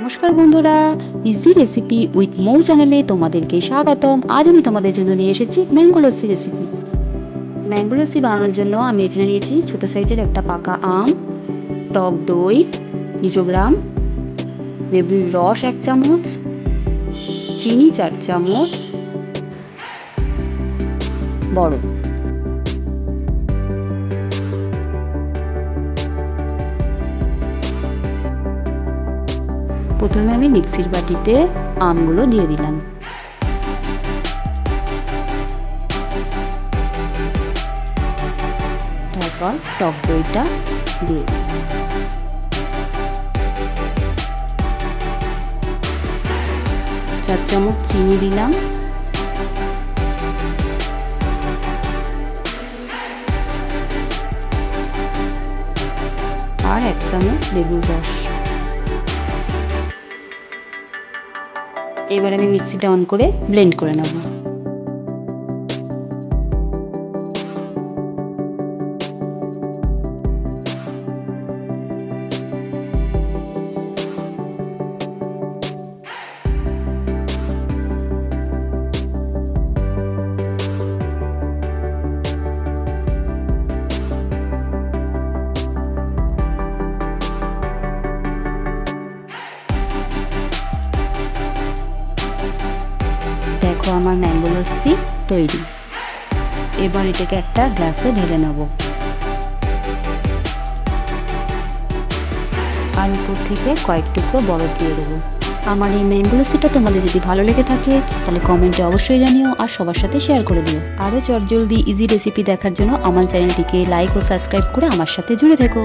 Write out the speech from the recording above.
নমস্কার বন্ধুরা, easy recipe with মৌ চ্যানেলে তোমাদেরকে স্বাগতম। আজ আমি তোমাদের জন্য নিয়ে এসেছি mango lassi recipe. Mango lassi বানানোর জন্য আমি এখানে নিয়েছি ছোটো সাইজের একটা পাকা আম, টক দই 200 গ্রাম, লেবুর রস 1 চামচ, চিনি 4 চামচ, বরফ। প্রথমে আমি মিক্সির বাটিতে আমগুলো দিয়ে দিলাম। তারপর টক দইটা দিয়ে দিলাম। 4 চামচ চিনি দিলাম। আর 1 চামচ লেবুর রস। এবার আমি মিক্সিটা অন করে ব্লেন্ড করে নেব। দেখো আমার ম্যাঙ্গো লস্যি তৈরি। এবার এটাকে একটা গ্লাসে ঢেলে নেব। আর উপর থেকে কয়েক টুকরো বরফ দিয়ে দেবো। আমার এই ম্যাঙ্গো লস্যিটা তোমাদের যদি ভালো লেগে থাকে তাহলে কমেন্টে অবশ্যই জানিও আর সবার সাথে শেয়ার করে দিও। আরও চটজলদি ইজি রেসিপি দেখার জন্য আমার চ্যানেলটিকে লাইক ও সাবস্ক্রাইব করে আমার সাথে জুড়ে থেকো।